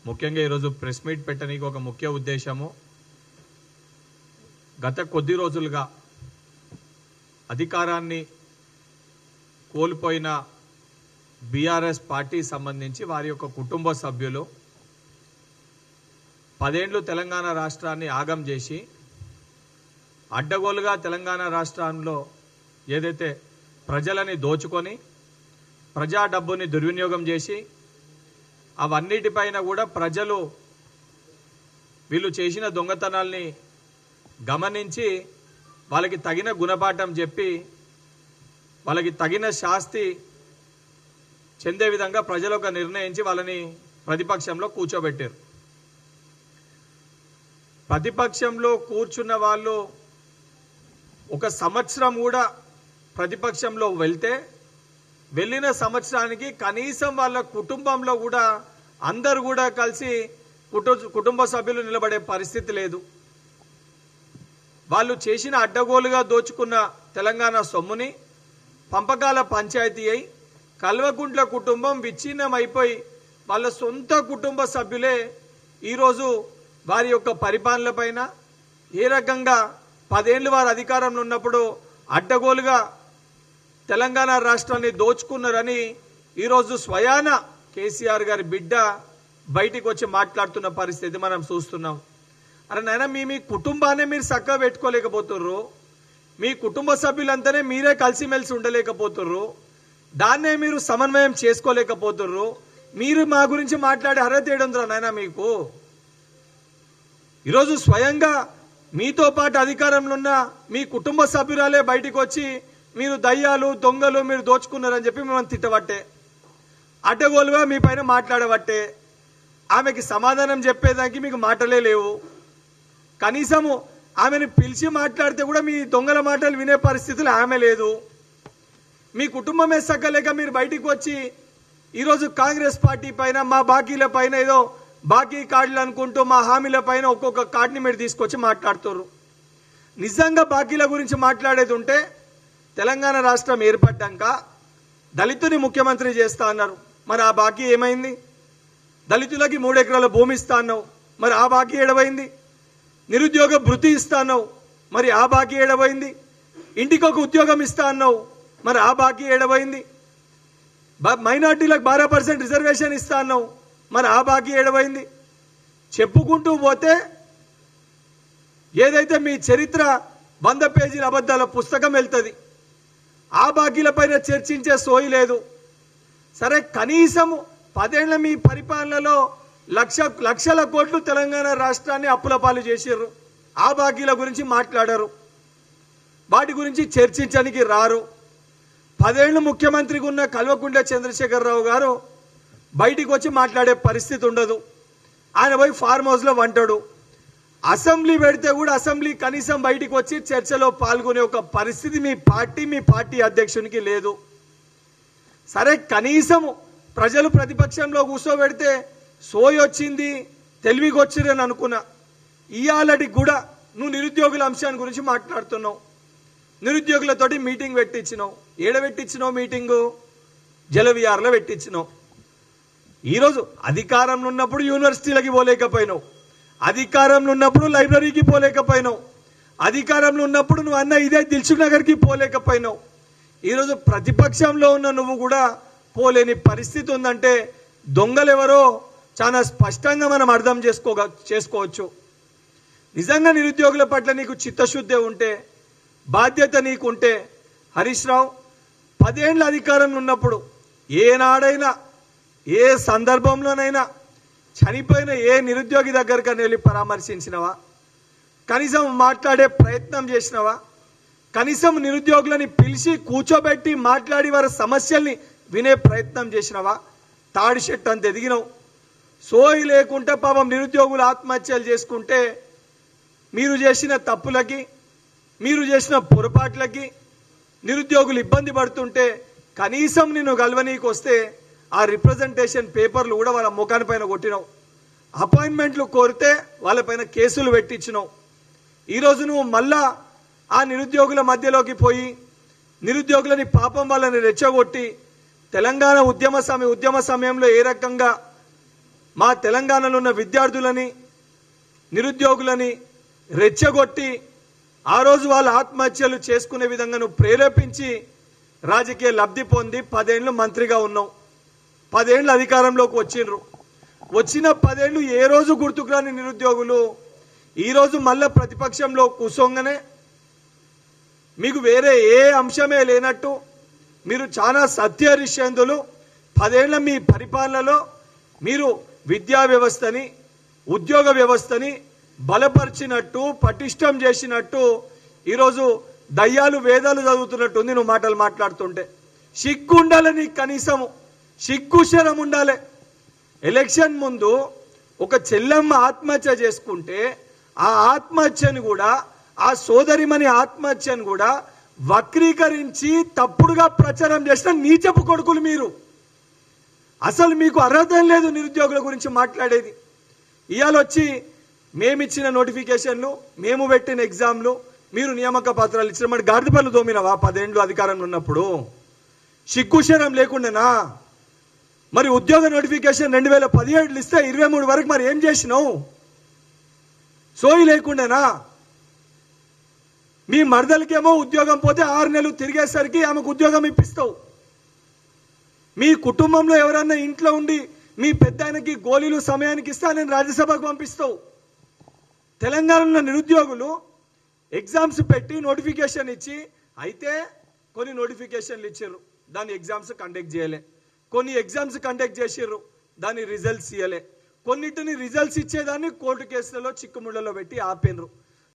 ముఖ్యంగా ఈరోజు press meet పెట్టడానికి ఒక ముఖ్య ఉద్దేశము, గత కొద్ది రోజులుగా అధికారాన్ని కోల్పోయిన బీఆర్ఎస్ పార్టీ సంబంధించి వారి యొక్క కుటుంబ సభ్యులు 10 ఏళ్లు తెలంగాణ రాష్ట్రాన్ని ఆగం చేసి అడ్డగోలుగా తెలంగాణ రాష్ట్రంలో ఏదైతే ప్రజలని దోచుకొని ప్రజా డబ్బుని దుర్వినియోగం చేసి అవన్నిటిపైన కూడా ప్రజలు వీళ్ళు చేసిన దొంగతనాల్ని గమనించి వాళ్ళకి తగిన గుణపాఠం చెప్పి వాళ్ళకి తగిన శాస్తి చెందే విధంగా ప్రజలు ఒక నిర్ణయించి వాళ్ళని ప్రతిపక్షంలో కూర్చోబెట్టారు. ప్రతిపక్షంలో కూర్చున్న వాళ్ళు ఒక సంవత్సరం కూడా ప్రతిపక్షంలో వెళ్ళిన సంవత్సరానికి కనీసం వాళ్ళ కుటుంబంలో కూడా అందరూ కూడా కలిసి కుటుంబ సభ్యులు నిలబడే పరిస్థితి లేదు. వాళ్ళు చేసిన అడ్డగోలుగా దోచుకున్న తెలంగాణ సొమ్ముని పంపకాల పంచాయతీ అయి కల్వకుంట్ల కుటుంబం విచ్ఛిన్నమైపోయి వాళ్ళ సొంత కుటుంబ సభ్యులే ఈరోజు వారి యొక్క పరిపాలన పైన ఏ రకంగా 10 ఏళ్లు వారు అధికారంలో ఉన్నప్పుడు అడ్డగోలుగా తెలంగాణ రాష్ట్రాన్ని దోచుకున్నారని ఈరోజు స్వయాన కేసీఆర్ గారి బిడ్డ బయటికి వచ్చి మాట్లాడుతున్న పరిస్థితి మనం చూస్తున్నాం. అరే నాయన, మీ కుటుంబాన్ని మీరు చక్కగా పెట్టుకోలేకపోతుర్రు, మీ కుటుంబ సభ్యులంతానే మీరే కలిసిమెలిసి ఉండలేకపోతుర్రు, దాన్నే మీరు సమన్వయం చేసుకోలేకపోతుర్రు. మీరు మా గురించి మాట్లాడే అర్హత ఏడుందిరా నాయన మీకు? ఈరోజు స్వయంగా మీతో పాటు అధికారంలో ఉన్న మీ కుటుంబ సభ్యురాలే బయటికి వచ్చి మీరు దయ్యాలు దొంగలు మీరు దోచుకున్నారని చెప్పి మిమ్మల్ని తిట్టబట్టే, అడ్డగోలుగా మీ పైన మాట్లాడబట్టే, ఆమెకి సమాధానం చెప్పేదానికి మీకు మాటలే లేవు. కనీసము ఆమెను పిలిచి మాట్లాడితే కూడా మీ దొంగల మాటలు వినే పరిస్థితులు ఆమె లేదు. మీ కుటుంబమే సగ్గలేక మీరు బయటికి వచ్చి ఈరోజు కాంగ్రెస్ పార్టీ పైన మా బాకీల పైన ఏదో బాకీ కార్డులు అనుకుంటూ మా హామీల పైన ఒక్కొక్క కార్డుని మీరు తీసుకొచ్చి మాట్లాడుతున్నారు. నిజంగా బాకీల గురించి మాట్లాడేది ఉంటే తెలంగాణ రాష్ట్రం ఏర్పడ్డాక దళితుని ముఖ్యమంత్రి చేస్తా అన్నారు, మరి ఆ బాకీ ఏమైంది? దళితులకి 3 ఎకరాల భూమి ఇస్తా అన్నావు, మరి ఆ బాకీ ఏడవైంది? నిరుద్యోగ భృతి ఇస్తా అన్నావు, మరి ఆ బాకీ ఏడవైంది? ఇంటికి ఒక ఉద్యోగం ఇస్తా అన్నావు, మరి ఆ బాకీ ఏడవైంది? మైనార్టీలకు 12% రిజర్వేషన్ ఇస్తా అన్నావు, మరి ఆ బాకీ ఏడవైంది? చెప్పుకుంటూ పోతే ఏదైతే మీ చరిత్ర 100 పేజీల అబద్ధాల పుస్తకం వెళ్తుంది. ఆ బాకీల పైన చర్చించే సోయి లేదు. సరే, కనీసము 10 ఏళ్ల మీ పరిపాలనలో లక్షల కోట్లు తెలంగాణ రాష్ట్రాన్ని అప్పుల పాలు చేసిర్రు. ఆ బాకీల గురించి మాట్లాడారు, వాటి గురించి చర్చించడానికి రారు. 10 ఏళ్లు ముఖ్యమంత్రిగా ఉన్న కల్వకుంట్ల చంద్రశేఖరరావు గారు బయటికి వచ్చి మాట్లాడే పరిస్థితి ఉండదు. ఆయన పోయి ఫార్మ్ హౌస్లో వంటాడు. అసెంబ్లీ పెడితే కూడా అసెంబ్లీ కనీసం బయటికి వచ్చి చర్చలో పాల్గొనే ఒక పరిస్థితి మీ పార్టీ అధ్యక్షునికి లేదు. సరే, కనీసము ప్రజలు ప్రతిపక్షంలో కూర్చోబెడితే సోయి వచ్చింది, తెలివికి వచ్చిరని అనుకున్నా. ఇవాళటికి కూడా నువ్వు నిరుద్యోగుల అంశాన్ని గురించి మాట్లాడుతున్నావు. నిరుద్యోగులతోటి మీటింగ్ పెట్టించినావు. ఏడ పెట్టించినావు మీటింగు? జలవిహార్లో పెట్టించినావు. ఈరోజు అధికారంలో ఉన్నప్పుడు యూనివర్సిటీలకి పోలేకపోయినావు, అధికారంలో ఉన్నప్పుడు లైబ్రరీకి పోలేకపోయినావు, అధికారంలో ఉన్నప్పుడు నువ్వు అన్న ఇదే దిల్సుఖ్ నగర్కి పోలేకపోయినావు. ఈరోజు ప్రతిపక్షంలో ఉన్న నువ్వు కూడా పోలేని పరిస్థితి ఉందంటే దొంగలెవరో చాలా స్పష్టంగా మనం అర్థం చేసుకోవచ్చు. నిజంగా నిరుద్యోగుల పట్ల నీకు చిత్తశుద్ధి ఉంటే, బాధ్యత నీకుంటే, హరీష్ రావు 10 ఏళ్ల అధికారంలో ఉన్నప్పుడు ఏనాడైనా ఏ సందర్భంలోనైనా చనిపోయిన ఏ నిరుద్యోగి దగ్గరకని వెళ్ళి పరామర్శించినవా? కనీసం మాట్లాడే ప్రయత్నం చేసినవా? కనీసం నిరుద్యోగులని పిలిచి కూర్చోబెట్టి మాట్లాడి వారి సమస్యల్ని వినే ప్రయత్నం చేసినవా? తాడి చెట్టు అంత ఎదిగినావు. సోయి లేకుంటే పాపం నిరుద్యోగులు ఆత్మహత్యలు చేసుకుంటే మీరు చేసిన తప్పులకి, మీరు చేసిన పొరపాట్లకి నిరుద్యోగులు ఇబ్బంది పడుతుంటే కనీసం నిన్ను గల్వనీకి వస్తే ఆ రిప్రజెంటేషన్ పేపర్లు కూడా వాళ్ళ ముఖాని పైన కొట్టినావు. అపాయింట్మెంట్లు కోరితే వాళ్ళపైన కేసులు పెట్టించినావు. ఈరోజు నువ్వు మళ్ళా ఆ నిరుద్యోగుల మధ్యలోకి పోయి నిరుద్యోగులని పాపం వాళ్ళని రెచ్చగొట్టి తెలంగాణ ఉద్యమ సమయంలో ఏ రకంగా మా తెలంగాణలో ఉన్న విద్యార్థులని నిరుద్యోగులని రెచ్చగొట్టి ఆ రోజు వాళ్ళు ఆత్మహత్యలు చేసుకునే విధంగా నువ్వు ప్రేరేపించి రాజకీయ లబ్ధి పొంది 10 ఏళ్ళు మంత్రిగా ఉన్నావు, 10 ఏళ్ళు అధికారంలోకి వచ్చిండ్రు. వచ్చిన 10 ఏళ్ళు ఏ రోజు గుర్తుకురాని నిరుద్యోగులు ఈరోజు మళ్ళీ ప్రతిపక్షంలో కూసోంగానే మీకు వేరే ఏ అంశమే లేనట్టు మీరు చాలా సత్యరిష్యందులు 10 ఏళ్ల మీ పరిపాలనలో మీరు విద్యా వ్యవస్థని ఉద్యోగ వ్యవస్థని బలపరిచినట్టు పటిష్టం చేసినట్టు ఈరోజు దయ్యాలు వేదాలు చదువుతున్నట్టుంది నువ్వు మాటలు మాట్లాడుతుంటే. సిగ్గు ఉండాలి నీకు, కనీసము సిగ్గుశరం ఉండాలి. ఎలక్షన్ ముందు ఒక చెల్లెమ్మ ఆత్మహత్య చేసుకుంటే ఆ ఆత్మహత్యను కూడా ఆ సోదరిమణి ఆత్మహత్యను కూడా వక్రీకరించి తప్పుడుగా ప్రచారం చేసిన నీచపు కొడుకులు మీరు. అసలు మీకు అర్హత లేదు నిరుద్యోగుల గురించి మాట్లాడేది. ఇవాళ వచ్చి మేమిచ్చిన నోటిఫికేషన్లు, మేము పెట్టిన ఎగ్జామ్లు, మీరు నియామక పత్రాలు ఇచ్చిన మరి గాడిద పనులు దోమినవా 10 ఏళ్ళు అధికారంలో ఉన్నప్పుడు? సిగ్గుశరం లేకుండానా? మరి ఉద్యోగ నోటిఫికేషన్ 2017 ఇస్తే 23 వరకు మరి ఏం చేసినావు? సోయి లేకుండానా? మీ మరదలకేమో ఉద్యోగం పోతే 6 నెలలు తిరిగేసరికి ఆమెకు ఉద్యోగం ఇప్పిస్తావు. మీ కుటుంబంలో ఎవరన్నా ఇంట్లో ఉండి మీ పెద్ద ఆయనకి గోళీలు సమయానికి ఇస్తే నేను రాజ్యసభకు పంపిస్తావు. తెలంగాణలో నిరుద్యోగులు ఎగ్జామ్స్ పెట్టి నోటిఫికేషన్ ఇచ్చి అయితే కొన్ని నోటిఫికేషన్లు ఇచ్చారు, దాని ఎగ్జామ్స్ కండక్ట్ చేయలే. కొన్ని ఎగ్జామ్స్ కండక్ట్ చేసిర్రు, దాని రిజల్ట్స్ ఇవ్వలే. కొన్నిటిని రిజల్ట్స్ ఇచ్చేదాన్ని కోర్టు కేసులలో చిక్కుముళ్లలో పెట్టి ఆపేనరు.